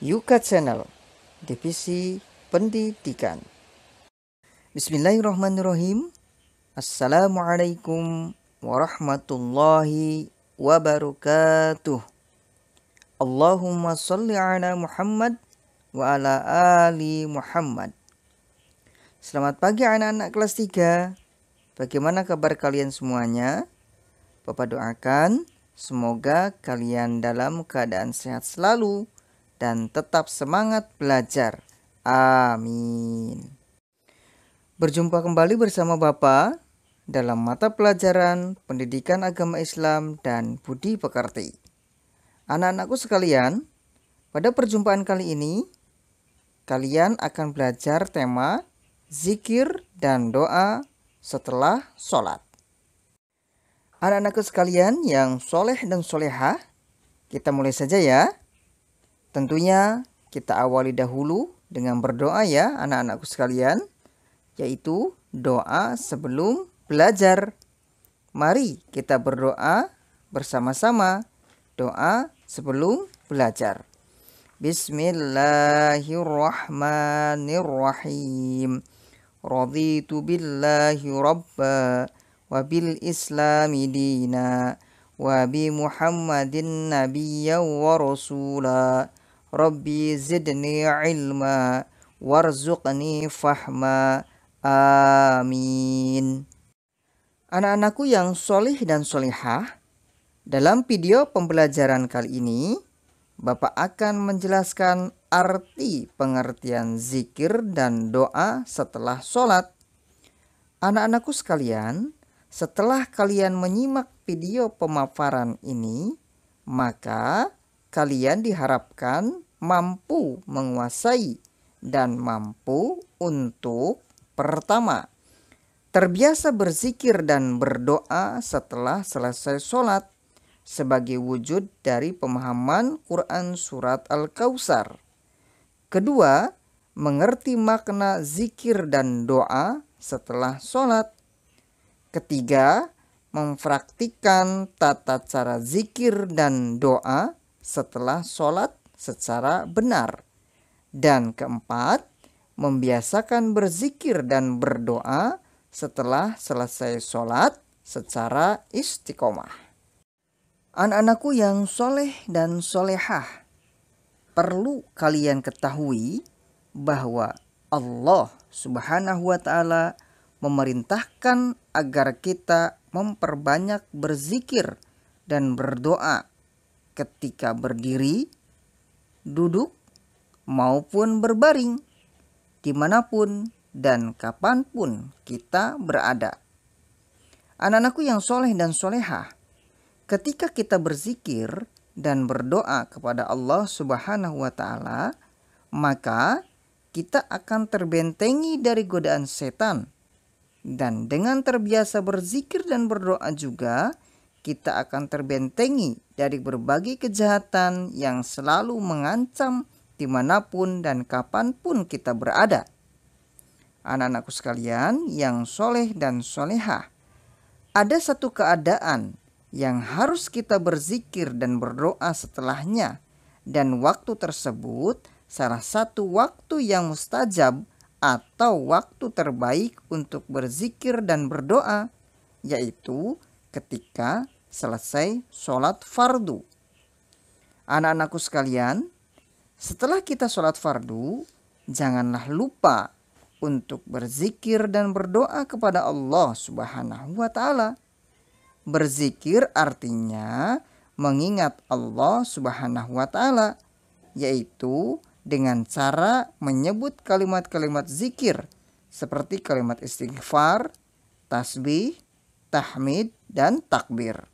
Yuka Channel, Divisi Pendidikan. Bismillahirrahmanirrahim. Assalamualaikum warahmatullahi wabarakatuh. Allahumma salli ala Muhammad wa ala ali Muhammad. Selamat pagi anak-anak kelas 3. Bagaimana kabar kalian semuanya? Bapak doakan semoga kalian dalam keadaan sehat selalu dan tetap semangat belajar. Amin. Berjumpa kembali bersama Bapak dalam mata pelajaran Pendidikan Agama Islam dan Budi Pekerti. Anak-anakku sekalian, pada perjumpaan kali ini kalian akan belajar tema zikir dan doa setelah sholat. Anak-anakku sekalian yang soleh dan solehah, kita mulai saja ya. Tentunya kita awali dahulu dengan berdoa ya anak-anakku sekalian, yaitu doa sebelum belajar. Mari kita berdoa bersama-sama, doa sebelum belajar. Bismillahirrahmanirrahim. Raditu billahi rabba wa bil islami dina wa bi muhammadin nabiyya wa rasula. Rabbi zidni ilma warzuqni fahma. Amin. Anak-anakku yang solih dan solihah, dalam video pembelajaran kali ini Bapak akan menjelaskan arti pengertian zikir dan doa setelah sholat. Anak-anakku sekalian, setelah kalian menyimak video pemaparan ini, maka kalian diharapkan mampu menguasai dan mampu untuk pertama, terbiasa berzikir dan berdoa setelah selesai sholat sebagai wujud dari pemahaman Quran Surat Al-Kautsar. Kedua, mengerti makna zikir dan doa setelah sholat. Ketiga, mempraktikkan tata cara zikir dan doa setelah sholat secara benar. Dan keempat, membiasakan berzikir dan berdoa setelah selesai sholat secara istiqomah. Anak-anakku yang soleh dan solehah, perlu kalian ketahui bahwa Allah Subhanahu wa Ta'ala memerintahkan agar kita memperbanyak berzikir dan berdoa ketika berdiri, duduk, maupun berbaring, dimanapun dan kapanpun kita berada. Anak-anakku yang soleh dan solehah, ketika kita berzikir dan berdoa kepada Allah Subhanahu wa Ta'ala, maka kita akan terbentengi dari godaan setan. Dan dengan terbiasa berzikir dan berdoa juga, kita akan terbentengi dari berbagai kejahatan yang selalu mengancam dimanapun dan kapanpun kita berada. Anak-anakku sekalian yang soleh dan solehah, ada satu keadaan yang harus kita berzikir dan berdoa setelahnya, dan waktu tersebut salah satu waktu yang mustajab atau waktu terbaik untuk berzikir dan berdoa, yaitu ketika selesai sholat fardu. Anak-anakku sekalian, setelah kita sholat fardu, janganlah lupa untuk berzikir dan berdoa kepada Allah Subhanahu wa Ta'ala. Berzikir artinya mengingat Allah Subhanahu wa Ta'ala, yaitu dengan cara menyebut kalimat-kalimat zikir seperti kalimat istighfar, tasbih, tahmid, dan takbir.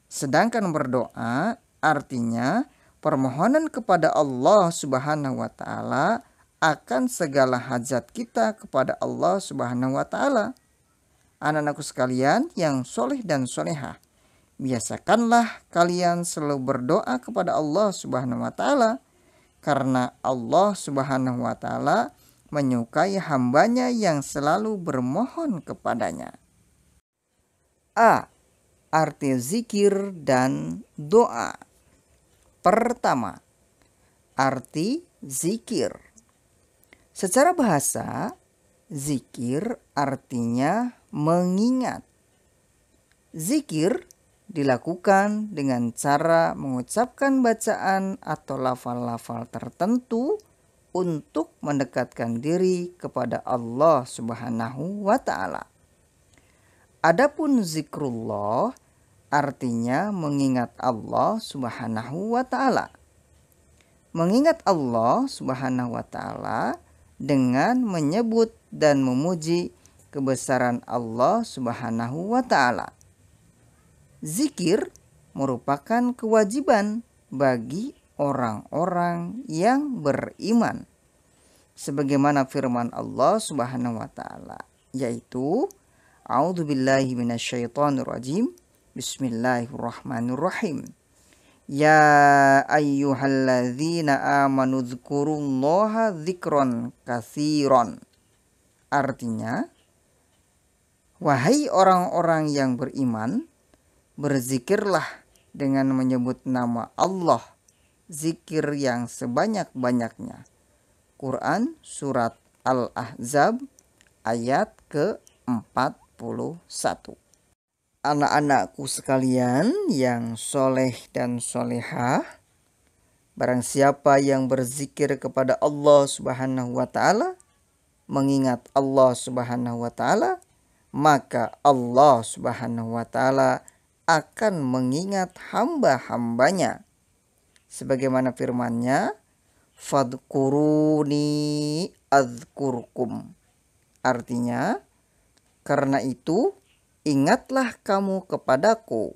Sedangkan berdoa artinya permohonan kepada Allah Subhanahu wa Ta'ala akan segala hajat kita kepada Allah Subhanahu wa Ta'ala. Anak-anakku sekalian yang soleh dan solehah, biasakanlah kalian selalu berdoa kepada Allah Subhanahu wa Ta'ala, karena Allah Subhanahu wa Ta'ala menyukai hambanya yang selalu bermohon kepadanya. A. Arti zikir dan doa. Pertama, arti zikir. Secara bahasa, zikir artinya mengingat. Zikir dilakukan dengan cara mengucapkan bacaan atau lafal-lafal tertentu untuk mendekatkan diri kepada Allah Subhanahu wa Ta'ala. Adapun zikrullah artinya mengingat Allah Subhanahu wa Ta'ala. Mengingat Allah Subhanahu wa Ta'ala dengan menyebut dan memuji kebesaran Allah Subhanahu wa Ta'ala. Zikir merupakan kewajiban bagi orang-orang yang beriman. Sebagaimana firman Allah Subhanahu wa Ta'ala, yaitu A'udzubillahi minasyaitonirrajim. Bismillahirrahmanirrahim. Ya ayyuhalladzina amanu dzkurullaha dzikron katsiron. Artinya, wahai orang-orang yang beriman, berzikirlah dengan menyebut nama Allah, zikir yang sebanyak-banyaknya. Quran Surat Al-Ahzab ayat ke-41. Anak-anakku sekalian yang soleh dan solehah, barang siapa yang berzikir kepada Allah Subhanahu wa Ta'ala, mengingat Allah Subhanahu wa Ta'ala, maka Allah Subhanahu wa Ta'ala akan mengingat hamba-hambanya. Sebagaimana firman-Nya, fadkuruni adzkurkum. Artinya, karena itu ingatlah kamu kepadaku,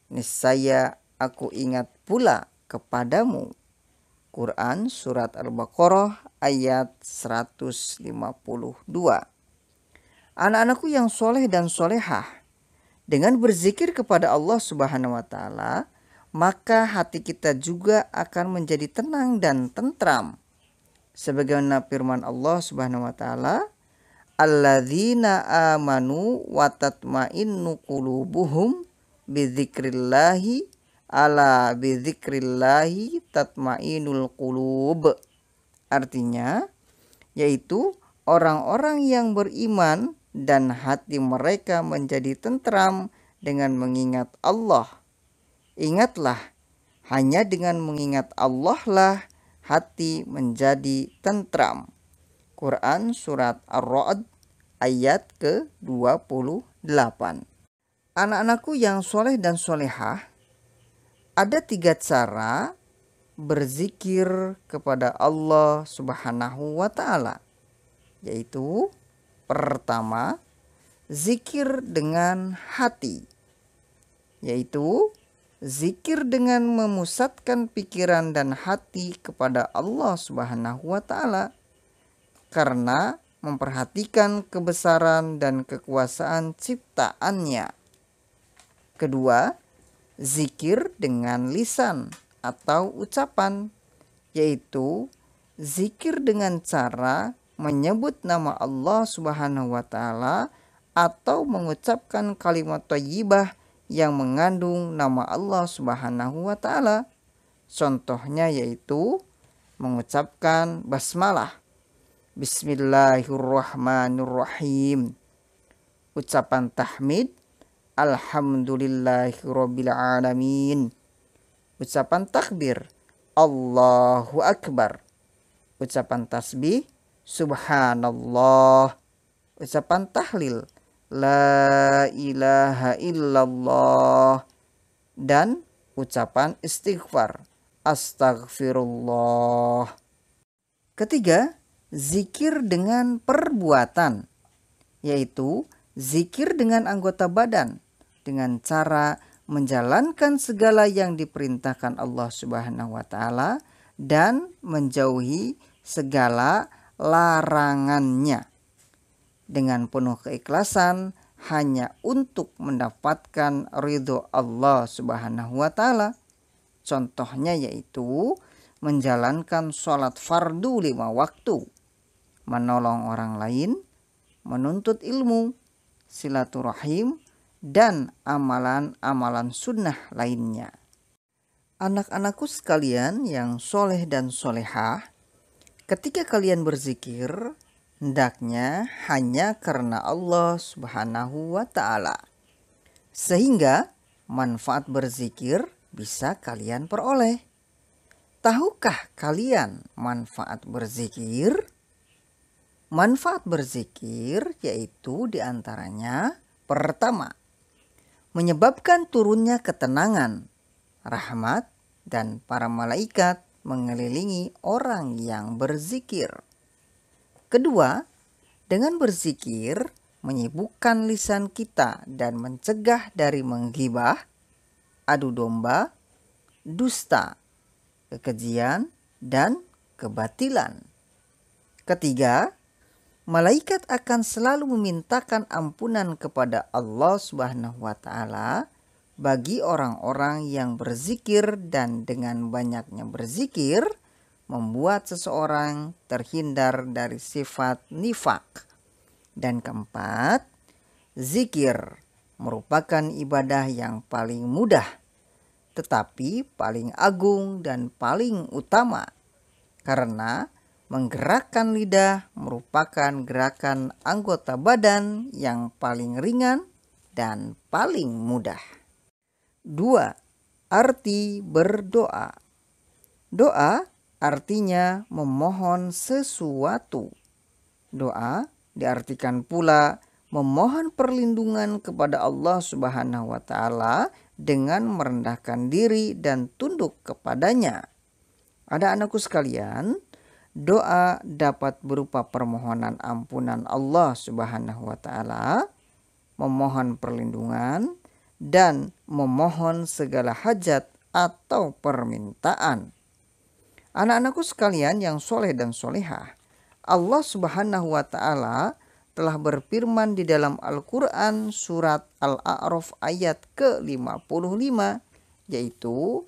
niscaya aku ingat pula kepadamu. Quran Surat Al-Baqarah ayat 152. Anak-anakku yang soleh dan solehah, dengan berzikir kepada Allah Subhanahu wa Ta'ala, maka hati kita juga akan menjadi tenang dan tentram. Sebagaimana firman Allah Subhanahu wa Ta'ala, alladzina amanu wa tatma'innu qulubuhum bidzikrillahi ala bidzikrillahi tatma'innul qulub. Artinya, yaitu orang-orang yang beriman dan hati mereka menjadi tentram dengan mengingat Allah. Ingatlah, hanya dengan mengingat Allah lah hati menjadi tentram. Quran Surat Ar-Ra'd ayat ke-28. Anak-anakku yang soleh dan solehah, ada 3 cara berzikir kepada Allah Subhanahu wa Ta'ala, yaitu pertama, zikir dengan hati, yaitu zikir dengan memusatkan pikiran dan hati kepada Allah Subhanahu wa Ta'ala karena memperhatikan kebesaran dan kekuasaan ciptaannya. Kedua, zikir dengan lisan atau ucapan, yaitu zikir dengan cara menyebut nama Allah Subhanahu wa Ta'ala atau mengucapkan kalimat thayyibah yang mengandung nama Allah Subhanahu wa Ta'ala. Contohnya yaitu mengucapkan basmalah, Bismillahirrahmanirrahim. Ucapan tahmid, Alhamdulillahirabbil alamin. Ucapan takbir, Allahu akbar. Ucapan tasbih, Subhanallah. Ucapan tahlil, La ilaha illallah. Dan ucapan istighfar, Astaghfirullah. Ketiga, zikir dengan perbuatan, yaitu zikir dengan anggota badan dengan cara menjalankan segala yang diperintahkan Allah Subhanahu wa Ta'ala dan menjauhi segala larangannya dengan penuh keikhlasan hanya untuk mendapatkan ridho Allah Subhanahu wa Ta'ala. Contohnya yaitu menjalankan sholat fardu 5 waktu, menolong orang lain, menuntut ilmu, silaturahim, dan amalan-amalan sunnah lainnya. Anak-anakku sekalian yang soleh dan solehah, ketika kalian berzikir, hendaknya hanya karena Allah Subhanahu wa Ta'ala, sehingga manfaat berzikir bisa kalian peroleh. Tahukah kalian manfaat berzikir? Manfaat berzikir yaitu diantaranya: pertama, menyebabkan turunnya ketenangan, rahmat, dan para malaikat mengelilingi orang yang berzikir. Kedua, dengan berzikir menyibukkan lisan kita dan mencegah dari menggibah, adu domba, dusta, kekejian, dan kebatilan. Ketiga, malaikat akan selalu memintakan ampunan kepada Allah Subhanahu wa Ta'ala bagi orang-orang yang berzikir, dan dengan banyaknya berzikir membuat seseorang terhindar dari sifat nifak. Dan keempat, zikir merupakan ibadah yang paling mudah tetapi paling agung dan paling utama, karena menggerakkan lidah merupakan gerakan anggota badan yang paling ringan dan paling mudah. 2. Arti berdoa. Doa artinya memohon sesuatu. Doa diartikan pula memohon perlindungan kepada Allah Subhanahu wa Ta'ala dengan merendahkan diri dan tunduk kepadanya. Anak-anakku sekalian, doa dapat berupa permohonan ampunan Allah Subhanahu wa Ta'ala, memohon perlindungan, dan memohon segala hajat atau permintaan. Anak-anakku sekalian yang soleh dan solehah, Allah Subhanahu wa Ta'ala telah berfirman di dalam Al-Quran surat Al-A'raf ayat ke-55, yaitu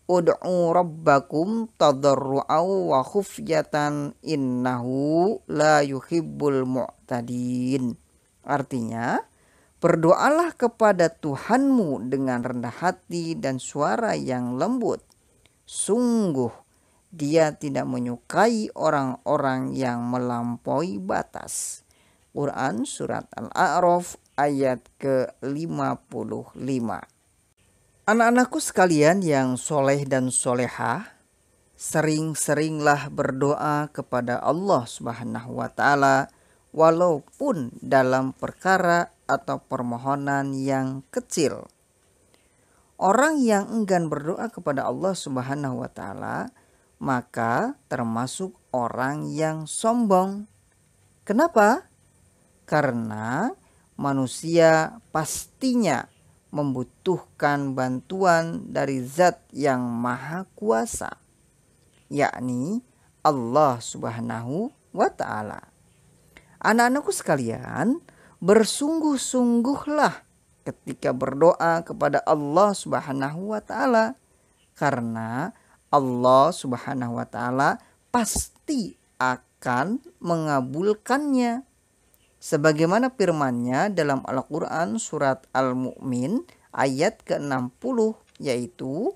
Ud'u rabbakum tadarru'au wa khufyatan innahu la yuhibbul mu'tadin. Artinya, berdoalah kepada Tuhanmu dengan rendah hati dan suara yang lembut. Sungguh, Dia tidak menyukai orang-orang yang melampaui batas. Quran surat Al-A'raf ayat ke-55. Anak-anakku sekalian yang soleh dan solehah, sering-seringlah berdoa kepada Allah Subhanahu wa Ta'ala walaupun dalam perkara atau permohonan yang kecil. Orang yang enggan berdoa kepada Allah Subhanahu wa Ta'ala maka termasuk orang yang sombong. Kenapa? Karena manusia pastinya membutuhkan bantuan dari Zat yang Maha Kuasa, yakni Allah Subhanahu wa Ta'ala. Anak-anakku sekalian, bersungguh-sungguhlah ketika berdoa kepada Allah Subhanahu wa Ta'ala, karena Allah Subhanahu wa Ta'ala pasti akan mengabulkannya. Sebagaimana firman-Nya dalam Al-Quran surat Al-Mu'min ayat ke-60, yaitu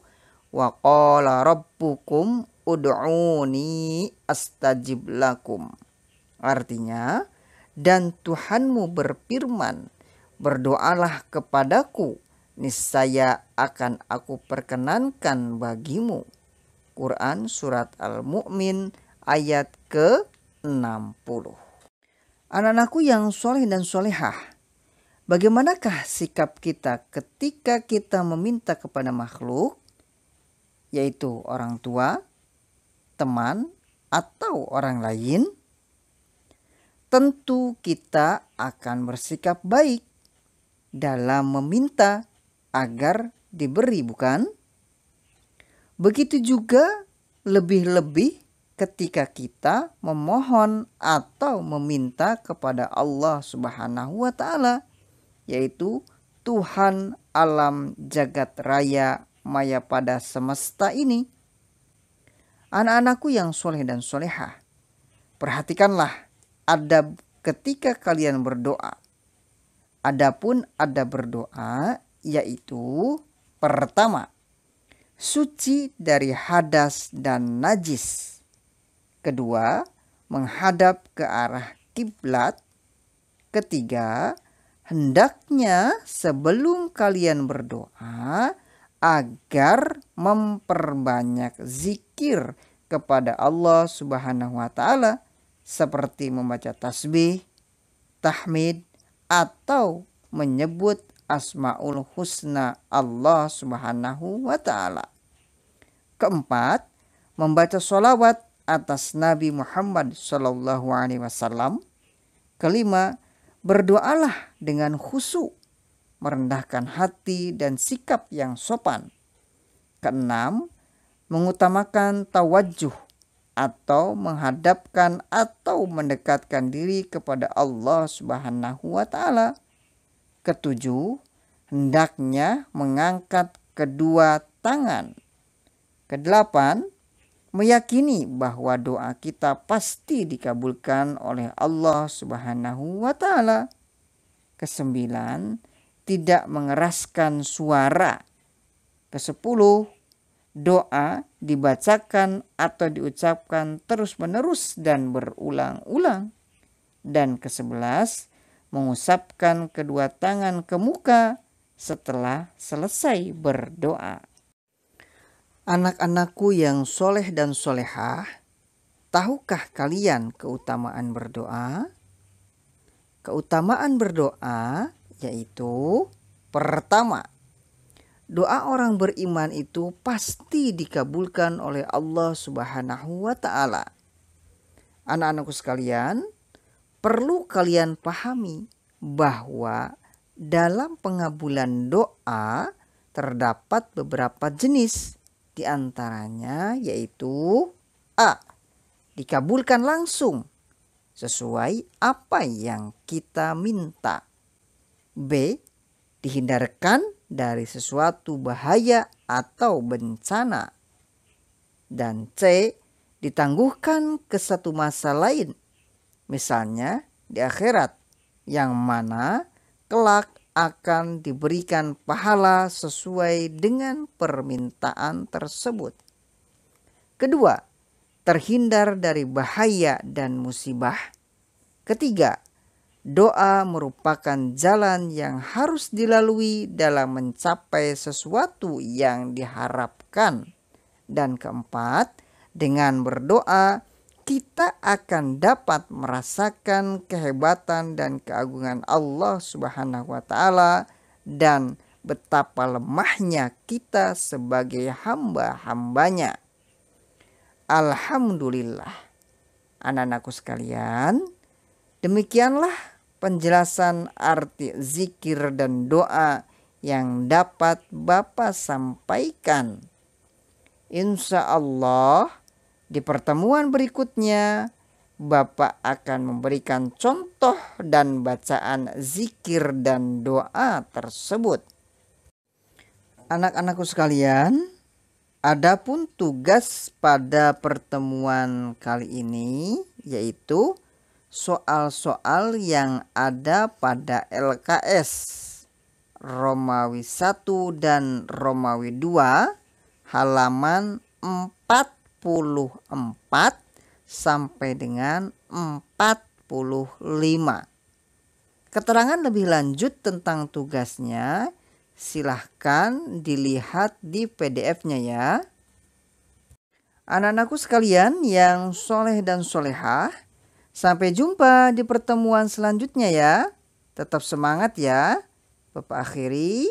wa qala rabbukum ud'uni astajib lakum. Artinya, dan Tuhanmu berfirman, berdoalah kepadaku, niscaya akan aku perkenankan bagimu. Quran surat Al-Mu'min ayat ke-60. Anak-anakku yang soleh dan solehah, bagaimanakah sikap kita ketika kita meminta kepada makhluk, yaitu orang tua, teman, atau orang lain? Tentu kita akan bersikap baik dalam meminta agar diberi, bukan? Begitu juga lebih-lebih ketika kita memohon atau meminta kepada Allah Subhanahu wa Ta'ala, yaitu Tuhan alam jagat raya maya pada semesta ini. Anak-anakku yang soleh dan solehah, perhatikanlah adab ketika kalian berdoa. Adapun adab berdoa yaitu: pertama, suci dari hadas dan najis. Kedua, menghadap ke arah kiblat. Ketiga, hendaknya sebelum kalian berdoa agar memperbanyak zikir kepada Allah Subhanahu wa taala seperti membaca tasbih, tahmid, atau menyebut Asmaul Husna Allah Subhanahu wa taala. Keempat, membaca sholawat atas Nabi Muhammad Sallallahu Alaihi Wasallam. Kelima, berdoalah dengan khusyuk, merendahkan hati dan sikap yang sopan. Keenam, mengutamakan tawajjuh atau menghadapkan atau mendekatkan diri kepada Allah Subhanahu wa taala. Ketujuh, hendaknya mengangkat kedua tangan. Kedelapan, meyakini bahwa doa kita pasti dikabulkan oleh Allah Subhanahu wa taala. Kesembilan, tidak mengeraskan suara. Kesepuluh, doa dibacakan atau diucapkan terus-menerus dan berulang-ulang. Dan kesebelas, mengusapkan kedua tangan ke muka setelah selesai berdoa. Anak-anakku yang soleh dan solehah, tahukah kalian keutamaan berdoa? Keutamaan berdoa yaitu pertama, doa orang beriman itu pasti dikabulkan oleh Allah Subhanahu wa taala. Anak-anakku sekalian, perlu kalian pahami bahwa dalam pengabulan doa terdapat beberapa jenis. Di antaranya yaitu A. Dikabulkan langsung sesuai apa yang kita minta. B. Dihindarkan dari sesuatu bahaya atau bencana. Dan C. Ditangguhkan ke satu masa lain, misalnya di akhirat, yang mana kelak akan diberikan pahala sesuai dengan permintaan tersebut. Kedua, terhindar dari bahaya dan musibah. Ketiga, doa merupakan jalan yang harus dilalui dalam mencapai sesuatu yang diharapkan. Dan keempat, dengan berdoa kita akan dapat merasakan kehebatan dan keagungan Allah Subhanahu wa taala dan betapa lemahnya kita sebagai hamba-hambanya. Alhamdulillah. Anak-anakku sekalian, demikianlah penjelasan arti zikir dan doa yang dapat Bapak sampaikan. Insya Allah di pertemuan berikutnya, Bapak akan memberikan contoh dan bacaan zikir dan doa tersebut. Anak-anakku sekalian, adapun tugas pada pertemuan kali ini yaitu soal-soal yang ada pada LKS Romawi 1 dan Romawi 2 halaman 44 sampai dengan 45. Keterangan lebih lanjut tentang tugasnya silahkan dilihat di PDF-nya ya. Anak-anakku sekalian yang soleh dan solehah, sampai jumpa di pertemuan selanjutnya ya. Tetap semangat ya. Bapak akhiri,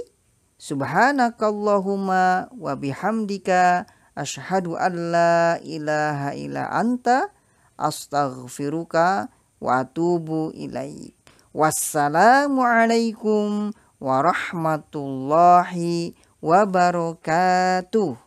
subhanakallahumma wa bihamdika asyhadu an la ilaha illa anta astaghfiruka wa atubu ilaik. Wassalamualaikum warahmatullahi wabarakatuh.